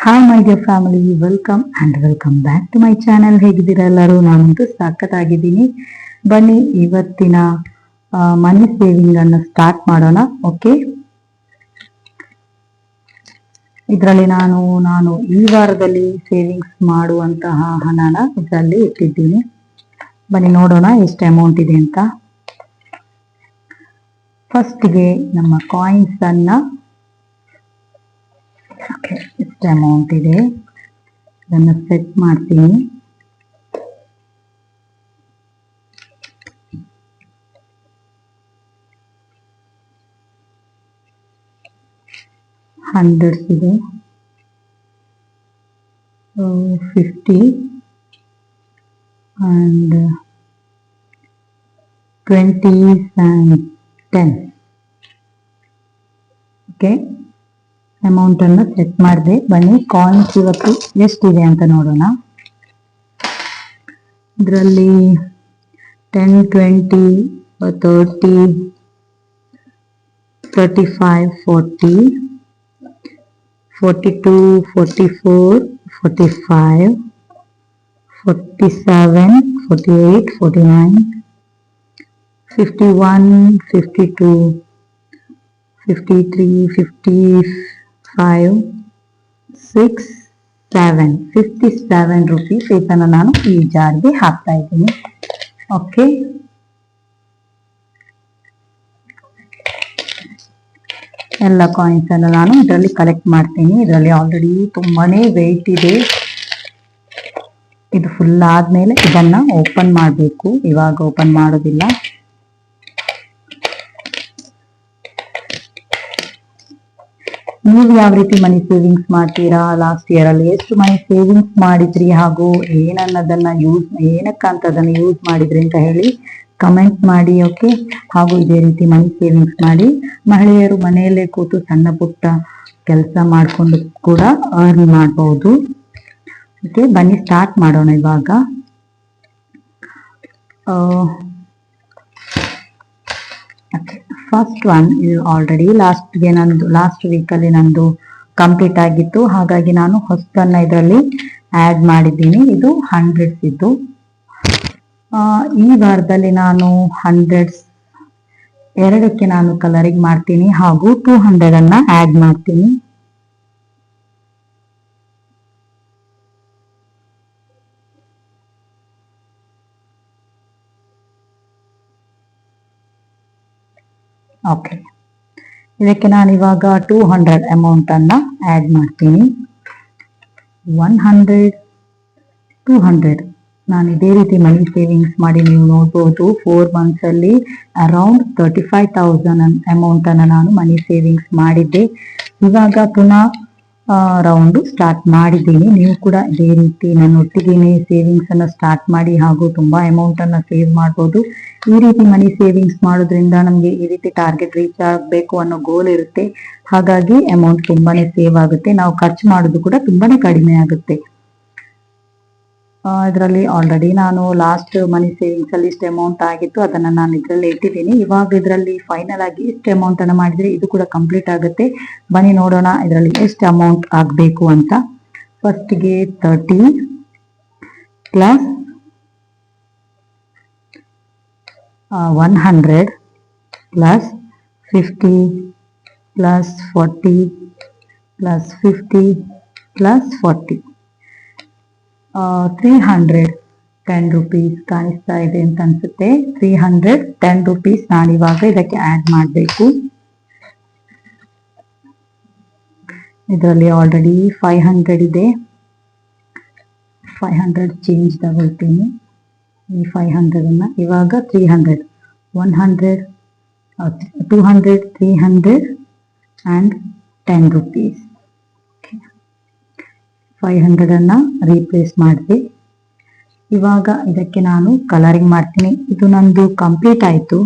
Hi my dear family, welcome back to my channel. ಹೇಗಿದ್ದೀರಾ ಎಲ್ಲರೂ? ನಾನಂತೂ ಸಖತ್ತಾಗಿದ್ದೀನಿ. ಬನ್ನಿ ಇವತ್ತಿನ ಮನಿ ಸೇವಿಂಗ್ ಅನ್ನು ಸ್ಟಾರ್ಟ್ ಮಾಡೋಣ. ಓಕೆ, ಇದರಲ್ಲಿ ನಾನು ಈ ವಾರದಲ್ಲಿ ಸೇವಿಂಗ್ಸ್ ಮಾಡುವಂತಹ ಹಣನ ಇದರಲ್ಲಿ ಇಟ್ಟಿದ್ದೀನಿ. ಬನ್ನಿ ನೋಡೋಣ ಎಷ್ಟು ಅಮೌಂಟ್ ಇದೆ ಅಂತ. ಫಸ್ಟ್ಗೆ ನಮ್ಮ ಕಾಯಿನ್ಸ್ ಅನ್ನ ಎಷ್ಟು ಅಮೌಂಟ್ ಇದೆ ಅದನ್ನು ಸೆಟ್ ಮಾಡ್ತೀನಿ. ಹಂಡ್ರೆಡ್ಸ್ ಇದೆ, 50 and 20s and 10. Okay, amount ಅನ್ನು ಸೆಟ್ ಮಾಡಿದೆ. ಬನ್ನಿ ಕಾಯಿನ್ಸ್ ಇವತ್ತು ಎಷ್ಟಿದೆ ಅಂತ ನೋಡೋಣ. ಇದರಲ್ಲಿ 10, 20, 30, 35, 40, 42, 44, 45, 47, 48, 49, 51, 52, 53, 55, 6, 7, 57 rupees ಇದನ್ನು ನಾನು ಈ ಜಾರ್ಗೆ ಹಾಕ್ತಾ ಇದ್ದೀನಿ. ಓಕೆ, ಎಲ್ಲ ಕಾಯಿನ್ಸ್ ಅನ್ನು ನಾನು ಇದರಲ್ಲಿ ಕಲೆಕ್ಟ್ ಮಾಡ್ತೀನಿ. ಇದರಲ್ಲಿ ಆಲ್ರೆಡಿ ತುಂಬಾನೇ ವೆಯ್ಟ್ ಇದೆ. ಇದು ಫುಲ್ ಆದ್ಮೇಲೆ ಇದನ್ನ ಓಪನ್ ಮಾಡಬೇಕು. ಇವಾಗ ಓಪನ್ ಮಾಡೋದಿಲ್ಲ. ನೀವು ಯಾವ ರೀತಿ ಮನಿ ಸೇವಿಂಗ್ಸ್ ಮಾಡ್ತೀರಾ? ಲಾಸ್ಟ್ ಇಯರ್ ಅಲ್ಲಿ ಎಷ್ಟು ಮನಿ ಸೇವಿಂಗ್ಸ್ ಮಾಡಿದ್ರಿ ಹಾಗೂ ಏನನ್ನದನ್ನ ಏನಕ್ಕಂತ ಅದನ್ನ ಯೂಸ್ ಮಾಡಿದ್ರಿ ಅಂತ ಹೇಳಿ ಕಮೆಂಟ್ ಮಾಡಿ. ಓಕೆ, ಹಾಗೂ ಇದೇ ರೀತಿ ಮನಿ ಸೇವಿಂಗ್ಸ್ ಮಾಡಿ ಮಹಿಳೆಯರು ಮನೆಯಲ್ಲೇ ಕೂತು ಸಣ್ಣ ಪುಟ್ಟ ಕೆಲಸ ಮಾಡಿಕೊಂಡು ಕೂಡ ಅರ್ನ್ ಮಾಡಬಹುದು. ಓಕೆ, ಬನ್ನಿ ಸ್ಟಾರ್ಟ್ ಮಾಡೋಣ ಇವಾಗ. ಫಸ್ಟ್ ಒನ್ ಇದು ಆಲ್ರೆಡಿ ಲಾಸ್ಟ್ ವೀಕಲ್ಲಿ ನಂದು ಕಂಪ್ಲೀಟ್ ಆಗಿತ್ತು. ಹಾಗಾಗಿ ನಾನು ಹೊಸದನ್ನ ಇದರಲ್ಲಿ ಆಡ್ ಮಾಡಿದ್ದೀನಿ. ಇದು 100s ಇದ್ದು. ಈ ವಾರದಲ್ಲಿ ನಾನು 100s ಎರಡಕ್ಕೆ ನಾನು ಕಲರಿಂಗ್ ಮಾಡ್ತೀನಿ ಹಾಗೂ 200 ಅನ್ನ ಆಡ್ ಮಾಡ್ತೀನಿ. ಓಕೆ, ಇದಕ್ಕೆ ನಾನು ಇವಾಗ 200 ಅಮೌಂಟ್ ಅನ್ನ ಆಡ್ ಮಾಡ್ತೀನಿ. 100, 200 ನಾನು ಇದೇ ರೀತಿ ಮನಿ ಸೇವಿಂಗ್ಸ್ ಮಾಡಿ ನೀವು ನೋಡ್ಬೋದು 4 months ಅಲ್ಲಿ ಅರೌಂಡ್ 35,000 ಅಮೌಂಟ್ ಅನ್ನ ನಾನು ಮನಿ ಸೇವಿಂಗ್ಸ್ ಮಾಡಿದ್ದೆ. ಇವಾಗ ಪುನಃ ರೌಂಡ್ ಸ್ಟಾರ್ಟ್ ಮಾಡಿದ್ದೀನಿ. ನೀವು ಕೂಡ ಇದೇ ರೀತಿ ನನ್ನೊಟ್ಟಿಗೆ ಸೇವಿಂಗ್ಸ್ ಅನ್ನ ಸ್ಟಾರ್ಟ್ ಮಾಡಿ ಹಾಗೂ ತುಂಬಾ ಅಮೌಂಟ್ ಅನ್ನ ಸೇವ್ ಮಾಡ್ಬೋದು. ಈ ರೀತಿ ಮನಿ ಸೇವಿಂಗ್ಸ್ ಮಾಡೋದ್ರಿಂದ ನಮ್ಗೆ ಈ ರೀತಿ ಟಾರ್ಗೆಟ್ ರೀಚ್ ಆಗಬೇಕು ಅನ್ನೋ ಗೋಲ್ ಇರುತ್ತೆ. ಹಾಗಾಗಿ ಅಮೌಂಟ್ ತುಂಬಾನೇ ಸೇವ್ ಆಗುತ್ತೆ. ನಾವು ಖರ್ಚು ಮಾಡೋದು ಕೂಡ ತುಂಬಾನೇ ಕಡಿಮೆ ಆಗುತ್ತೆ. ಇದರಲ್ಲಿ ಆಲ್ರೆಡಿ ನಾನು ಲಾಸ್ಟ್ ಮನಿ ಸೇವಿಂಗ್ಸ್ ಅಲ್ಲಿ ಇಷ್ಟು ಅಮೌಂಟ್ ಆಗಿತ್ತು, ಅದನ್ನ ನಾನು ಇದರಲ್ಲಿ ಇಟ್ಟಿದ್ದೀನಿ. ಇವಾಗ ಇದರಲ್ಲಿ ಫೈನಲ್ ಆಗಿ ಎಷ್ಟು ಅಮೌಂಟ್ ಅನ್ನ ಮಾಡಿದ್ರೆ ಇದು ಕೂಡ ಕಂಪ್ಲೀಟ್ ಆಗುತ್ತೆ. ಬನ್ನಿ ನೋಡೋಣ ಇದರಲ್ಲಿ ಎಷ್ಟು ಅಮೌಂಟ್ ಆಗಬೇಕು ಅಂತ. ಫಸ್ಟ್ಗೆ 30 plus 100 plus 50 plus 40 plus 50 plus 40 310 rupees ಕಾಣಿಸ್ತಾ ಇದೆ ಅಂತ ಅನ್ಸುತ್ತೆ. 310 rupees ನಾನು ಇವಾಗ ಇದಕ್ಕೆ ಆಡ್ ಮಾಡಬೇಕು. ಇದರಲ್ಲಿ ಆಲ್ರೆಡಿ 500 ಇದೆ. 500 ಚೇಂಜ್ ತಗೊಳ್ತೀನಿ. ಈ 500 ಅನ್ನ ಇವಾಗ 300, 100, 200, 300 and 10 rupees. 500 ಅನ್ನ ರೀಪ್ಲೇಸ್ ಮಾಡಿದೆ. ಇವಾಗ ಇದಕ್ಕೆ ನಾನು ಕಲರಿಂಗ್ ಮಾಡ್ತೀನಿ. ಇದು ನಂದು ಕಂಪ್ಲೀಟ್ ಆಯ್ತು.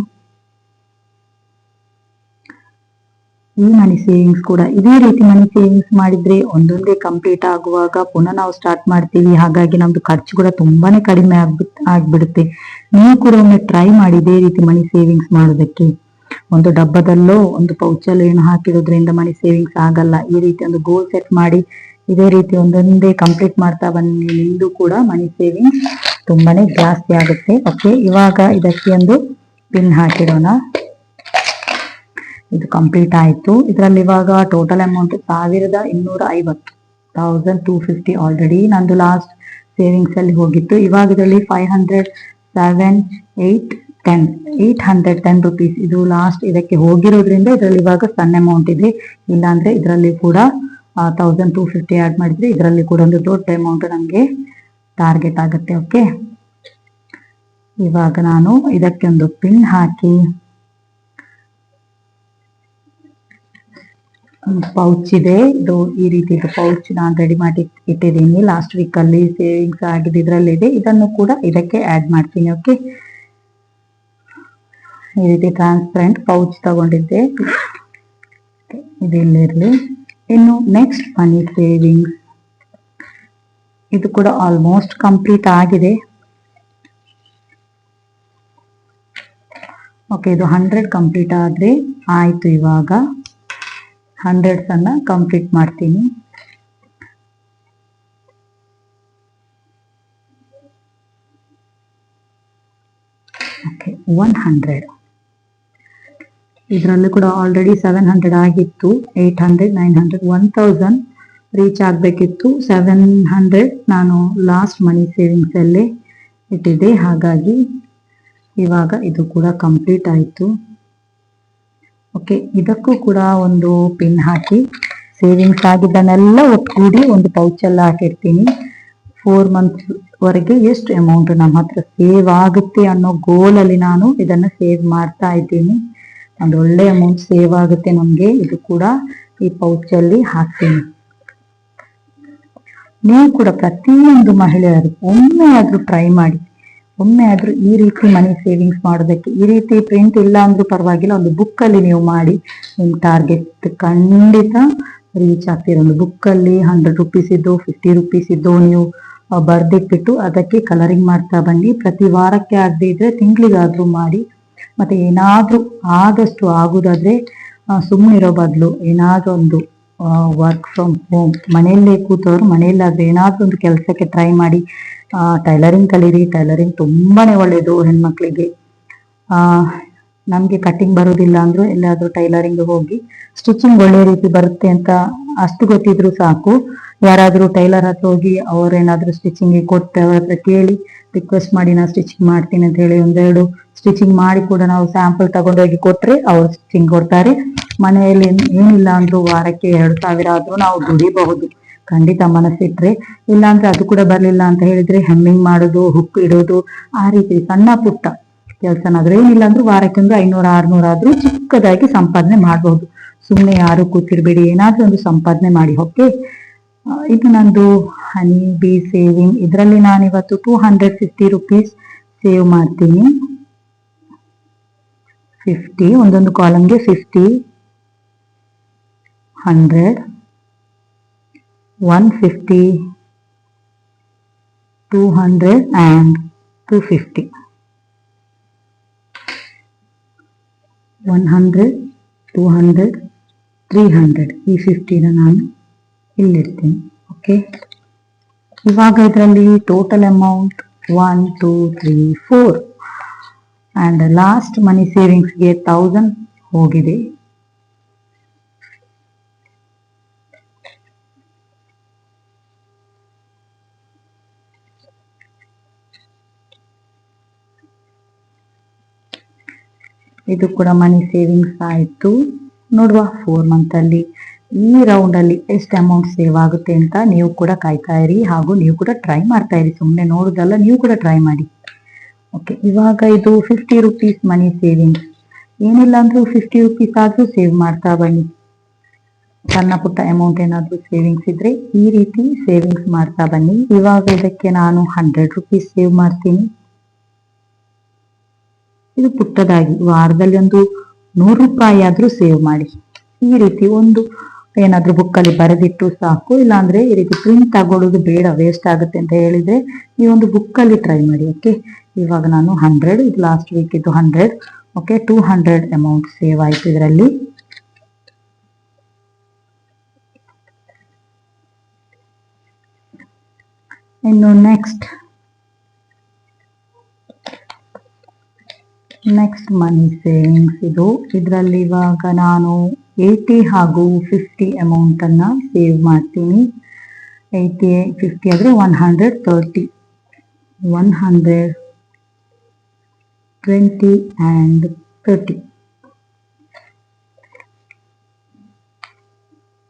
ಈ ಮನಿ ಸೇವಿಂಗ್ಸ್ ಕೂಡ ಇದೇ ರೀತಿ ಮನಿ ಸೇವಿಂಗ್ಸ್ ಮಾಡಿದ್ರೆ ಒಂದೊಂದೇ ಕಂಪ್ಲೀಟ್ ಆಗುವಾಗ ಪುನಃ ನಾವು ಸ್ಟಾರ್ಟ್ ಮಾಡ್ತೀವಿ. ಹಾಗಾಗಿ ನಮ್ದು ಖರ್ಚು ಕೂಡ ತುಂಬಾನೇ ಕಡಿಮೆ ಆಗ್ಬಿಡುತ್ತೆ. ನೀವು ಕೂಡ ಒಮ್ಮೆ ಟ್ರೈ ಮಾಡಿ ಇದೇ ರೀತಿ ಮನಿ ಸೇವಿಂಗ್ಸ್ ಮಾಡೋದಕ್ಕೆ. ಒಂದು ಡಬ್ಬದಲ್ಲೋ ಒಂದು ಪೌಚಲ್ಲೋ ಏನು ಹಾಕಿರೋದ್ರಿಂದ ಮನಿ ಸೇವಿಂಗ್ಸ್ ಆಗಲ್ಲ. ಈ ರೀತಿ ಒಂದು ಗೋಲ್ ಸೆಟ್ ಮಾಡಿ ಇದೇ ರೀತಿ ಒಂದೊಂದೇ ಕಂಪ್ಲೀಟ್ ಮಾಡ್ತಾ ಬನ್ನಿ, ನಿಮ್ದು ಕೂಡ ಮನಿ ಸೇವಿಂಗ್ಸ್ ತುಂಬಾನೇ ಜಾಸ್ತಿ ಆಗುತ್ತೆ. ಓಕೆ, ಇವಾಗ ಇದಕ್ಕೆ ಒಂದು ಪಿನ್ ಹಾಕಿಡೋಣ. ಇದು ಕಂಪ್ಲೀಟ್ ಆಯ್ತು. ಇದರಲ್ಲಿ ಇವಾಗ ಟೋಟಲ್ ಅಮೌಂಟ್ 1250, 1250 ಆಲ್ರೆಡಿ ನಂದು ಲಾಸ್ಟ್ ಸೇವಿಂಗ್ಸ್ ಅಲ್ಲಿ ಹೋಗಿತ್ತು. ಇವಾಗ ಇದರಲ್ಲಿ 500, 7, 8, 10, 810 ರುಪೀಸ್ ಇದು ಲಾಸ್ಟ್ ಇದಕ್ಕೆ ಹೋಗಿರೋದ್ರಿಂದ ಇದರಲ್ಲಿ ಇವಾಗ ಸಣ್ಣ ಅಮೌಂಟ್ ಇದೆ. ಇಲ್ಲಾಂದ್ರೆ ಇದರಲ್ಲಿ ಕೂಡ 1250 ಆಡ್ ಮಾಡಿದ್ರೆ ಇದರಲ್ಲಿ ಕೂಡ ಒಂದು ದೊಡ್ಡ ಅಮೌಂಟ್ ನಮಗೆ ಟಾರ್ಗೆಟ್ ಆಗುತ್ತೆ. ಓಕೆ, ಇವಾಗ ನಾನು ಇದಕ್ಕೆ ಒಂದು ಪಿನ್ ಹಾಕಿ ಒಂದು ಪೌಚ್ ಇದೆ. ಇದು ಈ ರೀತಿ ಪೌಚ್ ನಾನು ರೆಡಿ ಮಾಡಿ ಇಟ್ಟಿದ್ದೀನಿ. ಲಾಸ್ಟ್ ವೀಕ್ ಅಲ್ಲಿ ಸೇವಿಂಗ್ಸ್ ಆಗಿದೆ ಇದರಲ್ಲಿದೆ. ಇದನ್ನು ಕೂಡ ಇದಕ್ಕೆ ಆಡ್ ಮಾಡ್ತೀನಿ. ಓಕೆ, ಈ ರೀತಿ ಟ್ರಾನ್ಸ್ಪರೆಂಟ್ ಪೌಚ್ ತಗೊಂಡಿದ್ದೆ, ಇದು ಇಲ್ಲಿರ್ಲಿ. ಇನ್ನು ನೆಕ್ಸ್ಟ್ ಮನಿ ಸೇವಿಂಗ್ಸ್, ಇದು ಕೂಡ ಆಲ್ಮೋಸ್ಟ್ ಕಂಪ್ಲೀಟ್ ಆಗಿದೆ. ಓಕೆ, ಇದು 100 ಕಂಪ್ಲೀಟ್ ಆದ್ರೆ ಆಯ್ತು. ಇವಾಗ 100 ಅನ್ನ ಕಂಪ್ಲೀಟ್ ಮಾಡ್ತೀನಿ. ಓಕೆ, 100 ಇದರಲ್ಲಿ ಕೂಡ ಆಲ್ರೆಡಿ 700 ಆಗಿತ್ತು. 800, 900, 1000 ರೀಚ್ ಆಗಬೇಕಿತ್ತು. 700 ನಾನು ಲಾಸ್ಟ್ ಮನಿ ಸೇವಿಂಗ್ಸ್ ಅಲ್ಲೇ ಇಟ್ಟಿದ್ದೆ. ಹಾಗಾಗಿ ಇವಾಗ ಇದು ಕೂಡ ಕಂಪ್ಲೀಟ್ ಆಯಿತು. ಓಕೆ, ಇದಕ್ಕೂ ಕೂಡ ಒಂದು ಪಿನ್ ಹಾಕಿ ಸೇವಿಂಗ್ಸ್ ಆಗಿದ್ದನ್ನೆಲ್ಲ ಒಟ್ಟುಗೂಡಿ ಒಂದು ಪೌಚಲ್ಲಿ ಹಾಕಿರ್ತೀನಿ. 4 ಮಂತ್ಸ್ ವರೆಗೆ ಎಷ್ಟು ಅಮೌಂಟ್ ನಮ್ಮ ಹತ್ರ ಸೇವ್ ಆಗುತ್ತೆ ಅನ್ನೋ ಗೋಲಲ್ಲಿ ನಾನು ಇದನ್ನು ಸೇವ್ ಮಾಡ್ತಾ ಇದ್ದೀನಿ. ಒಂದು ಒಳ್ಳೆ ಅಮೌಂಟ್ ಸೇವ್ ಆಗುತ್ತೆ ನಮಗೆ. ಇದು ಕೂಡ ಈ ಪೌಚಲ್ಲಿ ಹಾಕ್ತೀನಿ. ನೀವು ಕೂಡ ಪ್ರತಿಯೊಂದು ಮಹಿಳೆಯರು ಒಮ್ಮೆ ಆದ್ರೂ ಟ್ರೈ ಮಾಡಿ. ಒಮ್ಮೆ ಆದ್ರೂ ಈ ರೀತಿ ಮನಿ ಸೇವಿಂಗ್ಸ್ ಮಾಡೋದಕ್ಕೆ, ಈ ರೀತಿ ಪ್ರಿಂಟ್ ಇಲ್ಲ ಅಂದ್ರೂ ಪರವಾಗಿಲ್ಲ, ಒಂದು ಬುಕ್ ಅಲ್ಲಿ ನೀವು ಮಾಡಿ ನಿಮ್ ಟಾರ್ಗೆಟ್ ಖಂಡಿತ ರೀಚ್ ಆಗ್ತೀರ. ಒಂದು ಬುಕ್ ಅಲ್ಲಿ 100 ರುಪೀಸ್ ಇದ್ದು 50 ರುಪೀಸ್ ಇದ್ದು ನೀವು ಬರ್ದಿಟ್ಬಿಟ್ಟು ಅದಕ್ಕೆ ಕಲರಿಂಗ್ ಮಾಡ್ತಾ ಬನ್ನಿ. ಪ್ರತಿ ವಾರಕ್ಕೆ ಆಗದೆ ಇದ್ರೆ ತಿಂಗಳಿಗಾದ್ರೂ ಮಾಡಿ. ಮತ್ತೆ ಏನಾದ್ರೂ ಆದಷ್ಟು ಆಗುದಾದ್ರೆ ಸುಮ್ಮನಿರೋ ಬದಲು ಏನಾದ್ರೂ ಒಂದು ವರ್ಕ್ ಫ್ರಮ್ ಹೋಮ್, ಮನೆಯಲ್ಲೇ ಕೂತವ್ರು ಮನೆಯಲ್ಲಾದ್ರೆ ಏನಾದ್ರೂ ಒಂದು ಕೆಲಸಕ್ಕೆ ಟ್ರೈ ಮಾಡಿ. ಟೈಲರಿಂಗ್ ಕಲೀರಿ. ಟೈಲರಿಂಗ್ ತುಂಬಾನೇ ಒಳ್ಳೇದು ಹೆಣ್ಮಕ್ಳಿಗೆ. ನಮ್ಗೆ ಕಟಿಂಗ್ ಬರೋದಿಲ್ಲ ಅಂದ್ರೂ ಎಲ್ಲಾದ್ರೂ ಟೈಲರಿಂಗ್ ಹೋಗಿ ಸ್ಟಿಚಿಂಗ್ ಒಳ್ಳೆ ರೀತಿ ಬರುತ್ತೆ ಅಂತ ಅಷ್ಟು ಗೊತ್ತಿದ್ರು ಸಾಕು. ಯಾರಾದ್ರೂ ಟೈಲರ್ ಹತ್ರ ಹೋಗಿ ಅವ್ರೇನಾದ್ರೂ ಸ್ಟಿಚಿಂಗ್ ಕೊಟ್ಟು ಅವ್ರ ಹತ್ರ ಕೇಳಿ ರಿಕ್ವೆಸ್ಟ್ ಮಾಡಿ ನಾ ಸ್ಟಿಚಿಂಗ್ ಮಾಡ್ತೀನಿ ಅಂತ ಹೇಳಿ ಒಂದೆರಡು ಸ್ಟಿಚಿಂಗ್ ಮಾಡಿ ಕೂಡ ನಾವು ಸ್ಯಾಂಪಲ್ ತಗೊಂಡೋಗಿ ಕೊಟ್ರೆ ಅವ್ರು ಸ್ಟಿಚಿಂಗ್ ಕೊಡ್ತಾರೆ. ಮನೆಯಲ್ಲಿ ಏನಿಲ್ಲ ಅಂದ್ರೂ ವಾರಕ್ಕೆ 2000 ಆದ್ರೂ ನಾವು ದುಡಿಬಹುದು ಖಂಡಿತ ಮನಸ್ಸಿಟ್ರೆ. ಇಲ್ಲಾಂದ್ರೆ ಅದು ಕೂಡ ಬರ್ಲಿಲ್ಲ ಅಂತ ಹೇಳಿದ್ರೆ ಹೆಮ್ಮಿಂಗ್ ಮಾಡೋದು, ಹುಕ್ ಇಡೋದು, ಆ ರೀತಿ ಸಣ್ಣ ಪುಟ್ಟ ಕೆಲಸನಾದ್ರೂ ಏನಿಲ್ಲ ಅಂದ್ರೂ ವಾರಕ್ಕೆ ಒಂದು 500, 600 ಆದ್ರೂ ಚಿಕ್ಕದಾಗಿ ಸಂಪಾದನೆ ಮಾಡಬಹುದು. ಸುಮ್ಮನೆ ಯಾರು ಕೂತಿರ್ಬೇಡಿ, ಏನಾದ್ರೂ ಒಂದು ಸಂಪಾದನೆ ಮಾಡಿ. ಓಕೆ, ಇದು ನಂದು ಹನಿ ಬಿ ಸೇವಿಂಗ್. ಇದರಲ್ಲಿ ನಾನು ಇವತ್ತು 250 ರುಪೀಸ್ ಸೇವ್ ಮಾಡ್ತೀನಿ. 50 ಒಂದೊಂದು ಕಾಲಮ್ಗೆ 50, 100, 150, 200 and 250. 100, 200, 300 ಈ 50ನ ನಾನು ಇಲ್ಲಿರ್ತೀನಿ. ಓಕೆ, ಇವಾಗ ಇದರಲ್ಲಿ ಟೋಟಲ್ ಅಮೌಂಟ್ 1, 2, 3, 4 ಅಂಡ್ ಲಾಸ್ಟ್ ಮನಿ ಸೇವಿಂಗ್ಸ್ಗೆ 1000 ಹೋಗಿದೆ. ಇದು ಕೂಡ ಮನಿ ಸೇವಿಂಗ್ಸ್ ಆಯಿತು. ನೋಡುವ 4 ಮಂತ್ ಅಲ್ಲಿ ಈ ರೌಂಡ್ ಅಲ್ಲಿ ಎಷ್ಟು ಅಮೌಂಟ್ ಸೇವ್ ಆಗುತ್ತೆ ಅಂತ ನೀವು ಕೂಡ ಕಾಯ್ತಾ ಇರಿ, ಹಾಗೂ ನೀವು ಕೂಡ ಟ್ರೈ ಮಾಡ್ತಾ ಇರಿ. ಸುಮ್ಮನೆ ನೋಡುದಲ್ಲ, ನೀವು ಕೂಡ ಟ್ರೈ ಮಾಡಿ. ಓಕೆ, ಇವಾಗ ಇದು 50 ರುಪೀಸ್ ಮನಿ ಸೇವಿಂಗ್ಸ್. ಏನಿಲ್ಲ ಅಂದ್ರೂ 50 ರುಪೀಸ್ ಆದ್ರೂ ಸೇವ್ ಮಾಡ್ತಾ ಬನ್ನಿ. ಸಣ್ಣ ಪುಟ್ಟ ಅಮೌಂಟ್ ಏನಾದ್ರೂ ಸೇವಿಂಗ್ಸ್ ಇದ್ರೆ ಈ ರೀತಿ ಸೇವಿಂಗ್ಸ್ ಮಾಡ್ತಾ ಬನ್ನಿ. ಇವಾಗ ಇದಕ್ಕೆ ನಾನು 100 ರುಪೀಸ್ ಸೇವ್ ಮಾಡ್ತೀನಿ. ಇದು ಪುಟ್ಟದಾಗಿ ವಾರದಲ್ಲಿ ಒಂದು 100 ರೂಪಾಯಿ ಆದ್ರೂ ಸೇವ್ ಮಾಡಿ. ಈ ರೀತಿ ಒಂದು ಏನಾದ್ರೂ ಬುಕ್ಕಲ್ಲಿ ಬರೆದಿಟ್ಟು ಸಾಕು. ಇಲ್ಲಾಂದ್ರೆ ಈ ರೀತಿ ಪ್ರಿಂಟ್ ತಗೊಳ್ಳೋದು ಬೇಡ, ವೇಸ್ಟ್ ಆಗುತ್ತೆ ಅಂತ ಹೇಳಿದ್ರೆ ಈ ಒಂದು ಬುಕ್ಕಲ್ಲಿ ಟ್ರೈ ಮಾಡಿ. ಓಕೆ, ಇವಾಗ ನಾನು 100, ಇದು ಲಾಸ್ಟ್ ವೀಕ್ ಇದು 100. ಓಕೆ, 200 ಅಮೌಂಟ್ ಸೇವ್ ಆಯ್ತು ಇದರಲ್ಲಿ. ಇನ್ನು ನೆಕ್ಸ್ಟ್ ಮನಿ ಸೇವಿಂಗ್ಸ್ ಇದು. ಇದರಲ್ಲಿ ಇವಾಗ ನಾನು 80 ಹಾಗೂ 50 ಅಮೌಂಟ್ ಅನ್ನ ಸೇವ್ ಮಾಡ್ತೀನಿ. 80 50 ಆದ್ರೆ 130, 120 and 30.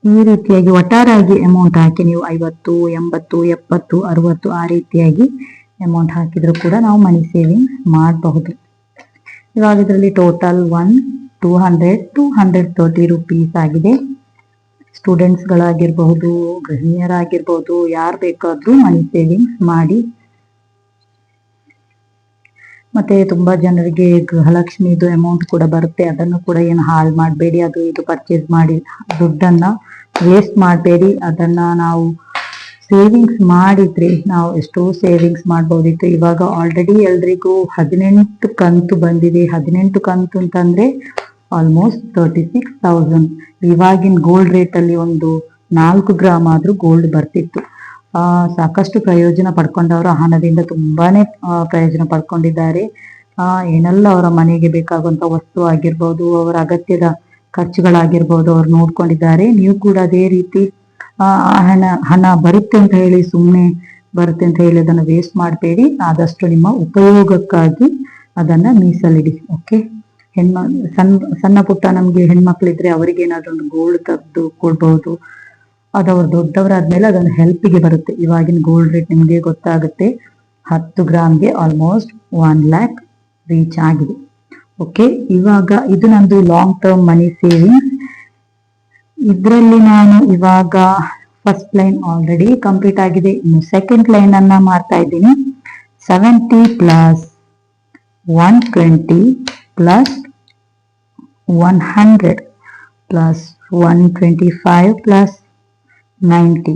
ಈ ರೀತಿಯಾಗಿ ಒಟ್ಟಾರೆಯಾಗಿ ಅಮೌಂಟ್ ಹಾಕಿ ನೀವು 50, 80, 70, 60 ಆ ರೀತಿಯಾಗಿ ಅಮೌಂಟ್ ಹಾಕಿದ್ರು ಕೂಡ ನಾವು ಮನಿ ಸೇವಿಂಗ್ಸ್ ಮಾಡಬಹುದು. ಇವಾಗ ಇದರಲ್ಲಿ ಟೋಟಲ್ 230 ರುಪೀಸ್ ಆಗಿದೆ. ಸ್ಟೂಡೆಂಟ್ಸ್ಗಳಾಗಿರ್ಬಹುದು, ಗೃಹಿಣಿಯರಾಗಿರ್ಬಹುದು, ಯಾರು ಬೇಕಾದ್ರೂ ಮನಿ ಸೇವಿಂಗ್ಸ್ ಮಾಡಿ. ಮತ್ತೆ ತುಂಬಾ ಜನರಿಗೆ ಗೃಹಲಕ್ಷ್ಮಿದು ಅಮೌಂಟ್ ಕೂಡ ಬರುತ್ತೆ, ಅದನ್ನು ಕೂಡ ಏನು ಹಾಳು ಮಾಡಬೇಡಿ. ಅದು ಇದು ಪರ್ಚೇಸ್ ಮಾಡಿ ದುಡ್ಡನ್ನ ವೇಸ್ಟ್ ಮಾಡಬೇಡಿ. ಅದನ್ನ ನಾವು ಸೇವಿಂಗ್ಸ್ ಮಾಡಿದ್ರೆ ನಾವು ಎಷ್ಟೋ ಸೇವಿಂಗ್ಸ್ ಮಾಡ್ಬೋದಿತ್ತು. ಇವಾಗ ಆಲ್ರೆಡಿ ಎಲ್ರಿಗೂ 18 ಕಂತು ಬಂದಿದೆ. 18 ಕಂತು ಅಂತಂದ್ರೆ ಆಲ್ಮೋಸ್ಟ್ 36,000. ಇವಾಗಿನ ಗೋಲ್ಡ್ ರೇಟ್ ಅಲ್ಲಿ ಒಂದು 4 ಗ್ರಾಮ್ ಆದ್ರೂ ಗೋಲ್ಡ್ ಬರ್ತಿತ್ತು. ಸಾಕಷ್ಟು ಪ್ರಯೋಜನ ಪಡ್ಕೊಂಡವರು ಹಣದಿಂದ ತುಂಬಾನೇ ಪ್ರಯೋಜನ ಪಡ್ಕೊಂಡಿದ್ದಾರೆ. ಏನೆಲ್ಲ ಅವರ ಮನೆಗೆ ಬೇಕಾಗುವಂತ ವಸ್ತು ಆಗಿರ್ಬೋದು, ಅವರ ಅಗತ್ಯದ ಖರ್ಚುಗಳಾಗಿರ್ಬೋದು ಅವ್ರು ನೋಡ್ಕೊಂಡಿದ್ದಾರೆ. ನೀವು ಕೂಡ ಅದೇ ರೀತಿ ಹಣ ಬರುತ್ತೆ ಅಂತ ಹೇಳಿ ಸುಮ್ಮನೆ ಬರುತ್ತೆ ಅಂತ ಹೇಳಿ ಅದನ್ನು ವೇಸ್ಟ್ ಮಾಡಬೇಡಿ. ಆದಷ್ಟು ನಿಮ್ಮ ಉಪಯೋಗಕ್ಕಾಗಿ ಅದನ್ನ ಮೀಸಲಿಡಿ. ಓಕೆ, ಸಣ್ಣ ಪುಟ್ಟ ನಮ್ಗೆ ಹೆಣ್ಮಕ್ಳಿದ್ರೆ ಅವರಿಗೆ ಏನಾದ್ರು ಒಂದು ಗೋಲ್ಡ್ ತೆಗೆದು ಕೊಡ್ಬಹುದು. ಅದವ್ರು ದೊಡ್ಡವರಾದ್ಮೇಲೆ ಅದೊಂದು ಹೆಲ್ಪಿಗೆ ಬರುತ್ತೆ. ಇವಾಗಿನ ಗೋಲ್ಡ್ ರೇಟ್ ನಿಮ್ಗೆ ಗೊತ್ತಾಗುತ್ತೆ. 10 ಗ್ರಾಮ್ಗೆ ಆಲ್ಮೋಸ್ಟ್ 1 lakh ರೀಚ್ ಆಗಿದೆ. ಓಕೆ, ಇವಾಗ ಇದು ನಂದು ಲಾಂಗ್ ಟರ್ಮ್ ಮನಿ ಸೇವಿಂಗ್ಸ್. ಇದರಲ್ಲಿ ನಾನು ಇವಾಗ ಫಸ್ಟ್ ಲೈನ್ ಆಲ್ರೆಡಿ ಕಂಪ್ಲೀಟ್ ಆಗಿದೆ. ಇನ್ನು ಸೆಕೆಂಡ್ ಲೈನ್ ಅನ್ನ ಮಾಡ್ತಾ ಇದ್ದೀನಿ. 70 ಪ್ಲಸ್ 120 ಪ್ಲಸ್ 100 ಪ್ಲಸ್ 125 ಪ್ಲಸ್ 90,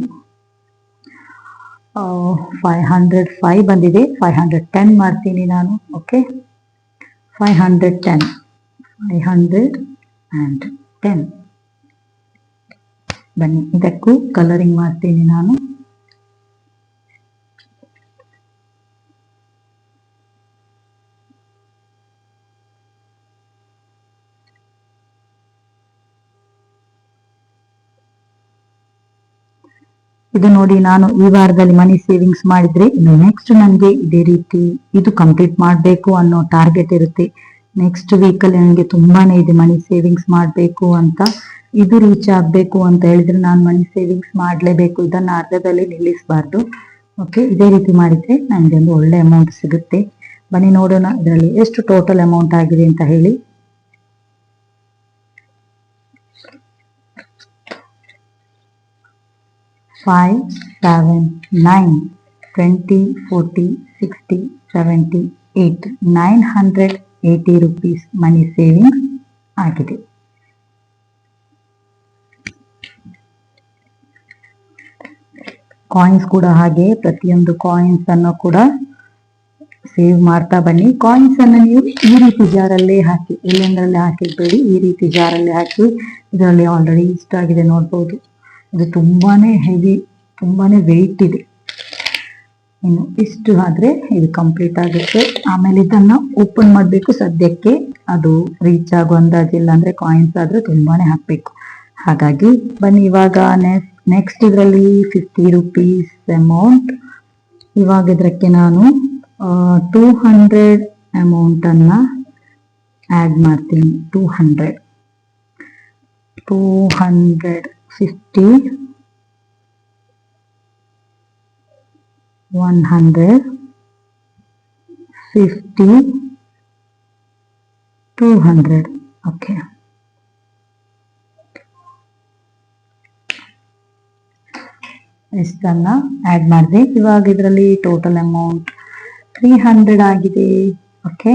505 ಬಂದಿದೆ. 510 ಮಾಡ್ತೀನಿ ನಾನು. ಓಕೆ, 510 ಬನ್ನಿ, ಇದಕ್ಕೂ ಕಲರಿಂಗ್ ಮಾಡ್ತೀನಿ ನಾನು. ಇದು ನೋಡಿ, ನಾನು ಈ ವಾರದಲ್ಲಿ ಮನಿ ಸೇವಿಂಗ್ಸ್ ಮಾಡಿದ್ರೆ ಇನ್ನು ನೆಕ್ಸ್ಟ್ ನನಗೆ ಇದೇ ರೀತಿ ಇದು ಕಂಪ್ಲೀಟ್ ಮಾಡಬೇಕು ಅನ್ನೋ ಟಾರ್ಗೆಟ್ ಇರುತ್ತೆ. ನೆಕ್ಸ್ಟ್ ವೀಕಲ್ಲಿ ನನಗೆ ತುಂಬಾನೇ ಇದೆ ಮನಿ ಸೇವಿಂಗ್ಸ್ ಮಾಡಬೇಕು ಅಂತ. ಇದು ರೀಚ್ ಆಗಬೇಕು ಅಂತ ಹೇಳಿದ್ರೆ ನಾನು ಮನಿ ಸೇವಿಂಗ್ಸ್ ಮಾಡಲೇಬೇಕು. ಇದನ್ನ ಅರ್ಧದಲ್ಲಿ ನಿಲ್ಲಿಸಬಾರ್ದು. ಓಕೆ, ಇದೇ ರೀತಿ ಮಾಡಿದ್ರೆ ನನಗೆ ಒಂದು ಒಳ್ಳೆ ಅಮೌಂಟ್ ಸಿಗುತ್ತೆ. ಬನ್ನಿ ನೋಡೋಣ ಇದರಲ್ಲಿ ಎಷ್ಟು ಟೋಟಲ್ ಅಮೌಂಟ್ ಆಗಿದೆ ಅಂತ ಹೇಳಿ. 5, 7, 9, 20, 40, 60, 70, 80, 980 ರುಪೀಸ್ ಮನಿ ಸೇವಿಂಗ್ಸ್ ಆಗಿದೆ. ಕಾಯಿನ್ಸ್ ಕೂಡ ಹಾಗೆ, ಪ್ರತಿಯೊಂದು ಕಾಯಿನ್ಸ್ ಅನ್ನು ಕೂಡ ಸೇವ್ ಮಾಡ್ತಾ ಬನ್ನಿ. ಕಾಯಿನ್ಸ್ ಅನ್ನು ನೀವು ಈ ರೀತಿ ಜಾರಲ್ಲೇ ಹಾಕಿ, ಎಲ್ಲೆಂದರಲ್ಲೇ ಹಾಕಿರ್ಬೇಡಿ, ಈ ರೀತಿ ಜಾರಲ್ಲೇ ಹಾಕಿ. ಇದರಲ್ಲಿ ಆಲ್ರೆಡಿ ಇಷ್ಟ ಆಗಿದೆ ನೋಡ್ಬೋದು. ಇದು ತುಂಬಾನೇ ಹೆವಿ, ತುಂಬಾನೇ ವೆಯ್ಟ್ ಇದೆ. ಇನ್ನು ಇಷ್ಟು ಆದ್ರೆ ಇದು ಕಂಪ್ಲೀಟ್ ಆಗುತ್ತೆ. ಆಮೇಲೆ ಇದನ್ನ ಓಪನ್ ಮಾಡಬೇಕು. ಸದ್ಯಕ್ಕೆ ಅದು ರೀಚ್ ಆಗೋ ಅಂದಾಜಿಲ್ಲ. ಅಂದ್ರೆ ಕಾಯಿನ್ಸ್ ಆದ್ರೆ ತುಂಬಾನೇ ಹಾಕ್ಬೇಕು. ಹಾಗಾಗಿ ಬನ್ನಿ ಇವಾಗ ನೆಕ್ಸ್ಟ್ ಇದರಲ್ಲಿ 50 ರುಪೀಸ್ ಅಮೌಂಟ್. ಇವಾಗ ಇದಕ್ಕೆ ನಾನು 200 ಅಮೌಂಟ್ ಅನ್ನ ಆಡ್ ಮಾಡ್ತೀನಿ. 200, 50, 150, 200. ಓಕೆ, ಇಷ್ಟನ್ನ ಆಡ್ ಮಾಡಿದೆ. ಇವಾಗ ಇದರಲ್ಲಿ ಟೋಟಲ್ ಅಮೌಂಟ್ 300 ಆಗಿದೆ. ಓಕೆ,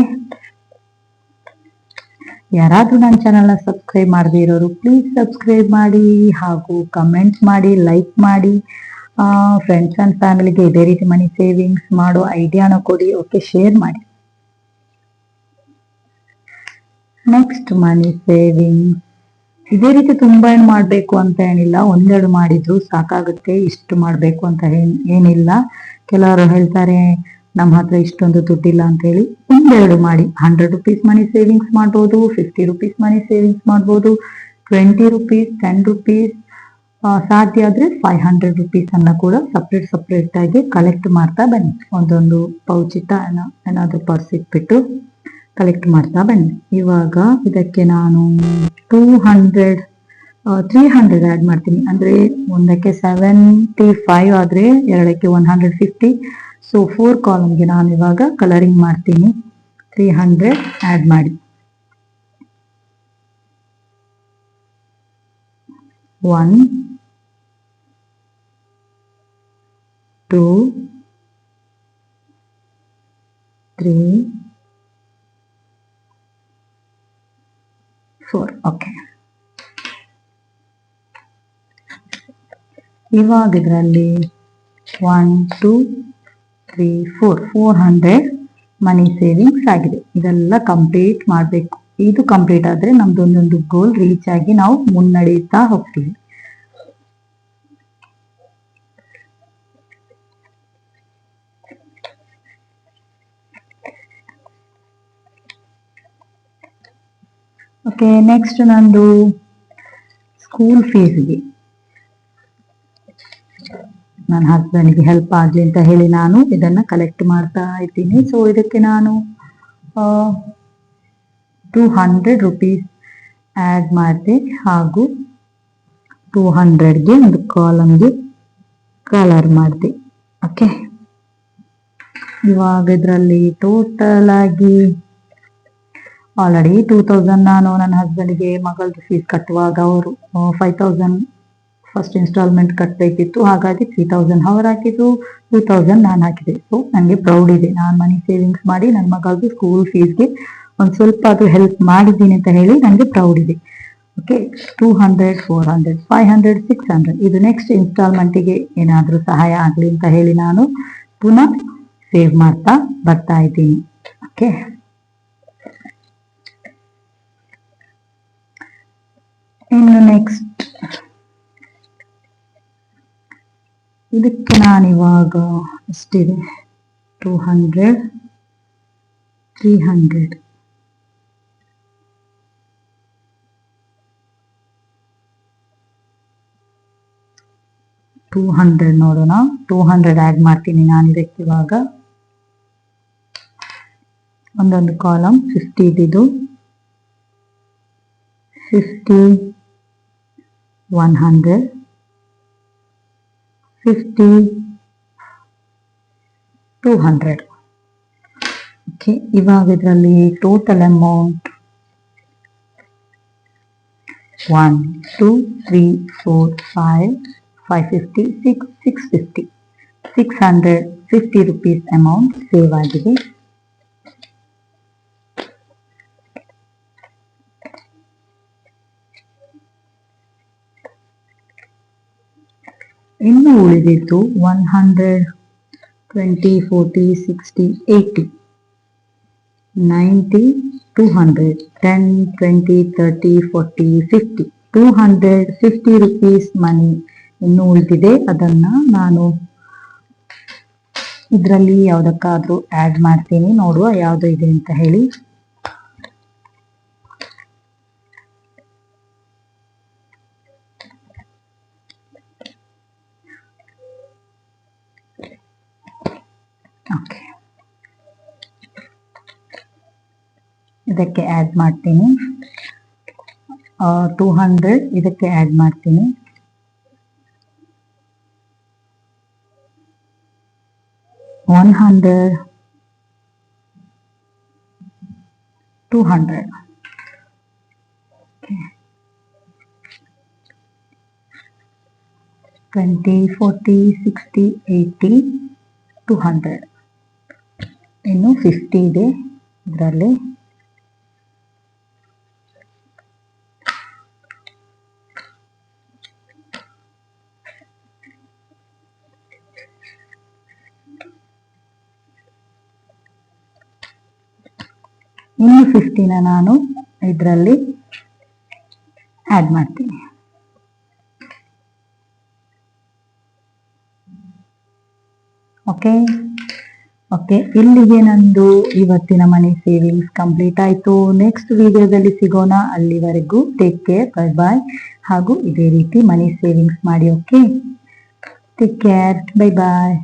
ಯಾರಾದ್ರೂ ನನ್ನ ಚಾನಲ್ನ ಸಬ್ಸ್ಕ್ರೈಬ್ ಮಾಡದೇ ಇರೋರು ಪ್ಲೀಸ್ ಸಬ್ಸ್ಕ್ರೈಬ್ ಮಾಡಿ ಹಾಗೂ ಕಮೆಂಟ್ಸ್ ಮಾಡಿ, ಲೈಕ್ ಮಾಡಿ. ಫ್ರೆಂಡ್ಸ್ ಅಂಡ್ ಫ್ಯಾಮಿಲಿಗೆ ಇದೇ ರೀತಿ ಮನಿ ಸೇವಿಂಗ್ಸ್ ಮಾಡೋ ಐಡಿಯಾನ ಕೊಡಿ. ಓಕೆ, ಶೇರ್ ಮಾಡಿ. ನೆಕ್ಸ್ಟ್ ಮನಿ ಸೇವಿಂಗ್ಸ್ ಇದೇ ರೀತಿ ತುಂಬಾ ಏನು ಮಾಡಬೇಕು ಅಂತ ಏನಿಲ್ಲ. ಒಂದೆರಡು ಮಾಡಿದ್ರು ಸಾಕಾಗುತ್ತೆ. ಇಷ್ಟು ಮಾಡಬೇಕು ಅಂತ ಏನಿಲ್ಲ. ಕೆಲವರು ಹೇಳ್ತಾರೆ ನಮ್ಮ ಹತ್ರ ಇಷ್ಟೊಂದು ದುಡ್ಡಿಲ್ಲ ಅಂತ ಹೇಳಿ, ಒಂದೆರಡು ಮಾಡಿ. 100 ರುಪೀಸ್ ಮನಿ ಸೇವಿಂಗ್ಸ್ ಮಾಡ್ಬೋದು, 50 ರುಪೀಸ್ ಮನಿ ಸೇವಿಂಗ್ಸ್ ಮಾಡ್ಬೋದು, 20 ರುಪೀಸ್, 10 ರುಪೀಸ್, ಸಾಧ್ಯ ಆದ್ರೆ 500 ರುಪೀಸ್ ಅನ್ನ ಕೂಡ ಸಪ್ರೇಟ್ ಆಗಿ ಕಲೆಕ್ಟ್ ಮಾಡ್ತಾ ಬನ್ನಿ. ಒಂದೊಂದು ಪೌಚ್ ಏನಾದ್ರು ಪರ್ಸ್ ಇಟ್ಬಿಟ್ಟು ಕಲೆಕ್ಟ್ ಮಾಡ್ತಾ ಬನ್ನಿ. ಇವಾಗ ಇದಕ್ಕೆ ನಾನು 300 ಆಡ್ ಮಾಡ್ತೀನಿ. ಅಂದ್ರೆ ಒಂದಕ್ಕೆ 75 ಆದ್ರೆ ಎರಡಕ್ಕೆ 150. ಸೊ 4 ಕಾಲಮ್ಗೆ ನಾನು ಇವಾಗ ಕಲರಿಂಗ್ ಮಾಡ್ತೀನಿ. 300 ಆಡ್ ಮಾಡಿ. 1 2 3 4. ಓಕೆ, ಇವಾಗ ಇದರಲ್ಲಿ 1 2 3 4 400 ಮನಿ ಸೇವಿಂಗ್ಸ್ ಆಗಿದೆ. ಇದೆಲ್ಲ ಕಂಪ್ಲೀಟ್ ಮಾಡಬೇಕು. ಇದು ಕಂಪ್ಲೀಟ್ ಆದ್ರೆ ನಮ್ದು ಒಂದೊಂದು ಗೋಲ್ ರೀಚ್ ಆಗಿ ನಾವು ಮುನ್ನಡೆಯುತ್ತಾ ಹೋಗ್ತೀವಿ. ಓಕೆ, ನೆಕ್ಸ್ಟ್ ನಂದು ಸ್ಕೂಲ್ ಫೀಸ್ಗೆ ನನ್ನ ಹಸ್ಬೆಂಡ್ಗೆ ಹೆಲ್ಪ್ ಆಗಲಿ ಅಂತ ಹೇಳಿ ನಾನು ಇದನ್ನ ಕಲೆಕ್ಟ್ ಮಾಡ್ತಾ ಇದ್ದೀನಿ. ಸೊ ಇದಕ್ಕೆ ನಾನು 200 ರುಪೀಸ್ ಆ್ಯಡ್ ಮಾಡಿದೆ, ಹಾಗೂ 200ಗೆ ಒಂದು ಕಾಲಮ್ಗೆ ಕಲರ್ ಮಾಡಿದೆ. ಓಕೆ, ಇವಾಗ ಇದರಲ್ಲಿ ಟೋಟಲ್ ಆಗಿ ಆಲ್ರೆಡಿ 2000 ನಾನು ನನ್ನ ಹಸ್ಬೆಂಡ್ಗೆ ಮಗಳದ್ದು ಫೀಸ್ ಕಟ್ಟುವಾಗ ಅವರು 5000 ಫಸ್ಟ್ ಇನ್ಸ್ಟಾಲ್ಮೆಂಟ್ ಕಟ್ಟಬೇಕಿತ್ತು. ಹಾಗಾಗಿ 3000 ಅವ್ರು ಹಾಕಿದ್ರು, 2000 ನಾನು ಹಾಕಿದೆ. ಸೊ ನನಗೆ ಪ್ರೌಡ್ ಇದೆ, ನಾನು ಮನಿ ಸೇವಿಂಗ್ಸ್ ಮಾಡಿ ನನ್ನ ಮಗಳದ್ದು ಸ್ಕೂಲ್ ಫೀಸ್ಗೆ ಒಂದು ಸ್ವಲ್ಪ ಅದು ಹೆಲ್ಪ್ ಮಾಡಿದ್ದೀನಿ ಅಂತ ಹೇಳಿ ನನಗೆ ಪ್ರೌಡ್ ಇದೆ. ಓಕೆ, 200 400 500 600 ಇದು ನೆಕ್ಸ್ಟ್ ಇನ್ಸ್ಟಾಲ್ಮೆಂಟಿಗೆ ಏನಾದರೂ ಸಹಾಯ ಆಗಲಿ ಅಂತ ಹೇಳಿ ನಾನು ಪುನಃ ಸೇವ್ ಮಾಡ್ತಾ ಬರ್ತಾ ಇದ್ದೀನಿ. ಓಕೆ, ಇನ್ನು ನೆಕ್ಸ್ಟ್ ಇದಕ್ಕೆ ನಾನಿವಾಗ ಎಷ್ಟಿದೆ 200 300 200 ನೋಡೋಣ. 200 ಆ್ಯಡ್ ಮಾಡ್ತೀನಿ ನಾನು ಇದಕ್ಕೆ. ಇವಾಗ ಒಂದೊಂದು ಕಾಲಮ್ 50 ಇದ್ದು 50 100 50 200. ಓಕೆ, ಇವಾಗ ಇದರಲ್ಲಿ total amount 1 2 3 4 5 550 6 650 650 rupees amount save ಆಗಿದೆ. ಇನ್ನು ಉಳಿದಿತ್ತು 100 20 40 60 80 90 200 10 20 30 40 50 250 ರುಪೀಸ್ ಮನಿ ಇನ್ನು ಉಳಿದಿದೆ. ಅದನ್ನ ನಾನು ಇದರಲ್ಲಿ ಯಾವುದಕ್ಕಾದ್ರೂ ಆ್ಯಡ್ ಮಾಡ್ತೀನಿ, ನೋಡುವ ಯಾವುದು ಇದೆ ಅಂತ ಹೇಳಿ. ಓಕೆ, ಇದಕ್ಕೆ ಆ್ಯಡ್ ಮಾಡ್ತೀನಿ. 200 ಇದಕ್ಕೆ ಆ್ಯಡ್ ಮಾಡ್ತೀನಿ. 100 200 20 40 60 80 200 ಇನ್ನು 50 ಇದೆ ಇದರಲ್ಲಿ. ಇನ್ನು 50ನ ನಾನು ಇದರಲ್ಲಿ ಆ್ಯಡ್ ಮಾಡ್ತೀನಿ. ಓಕೆ ಓಕೆ, ಇಲ್ಲಿಗೆ ನಂದು ಇವತ್ತಿನ ಮನಿ ಸೇವಿಂಗ್ಸ್ ಕಂಪ್ಲೀಟ್ ಆಯ್ತು. ನೆಕ್ಸ್ಟ್ ವಿಡಿಯೋದಲ್ಲಿ ಸಿಗೋಣ. ಅಲ್ಲಿವರೆಗೂ ಟೇಕ್ ಕೇರ್, ಬೈ ಬಾಯ್. ಹಾಗೂ ಇದೇ ರೀತಿ ಮನಿ ಸೇವಿಂಗ್ಸ್ ಮಾಡಿ. ಓಕೆ, ಟೇಕ್ ಕೇರ್, ಬೈ ಬಾಯ್.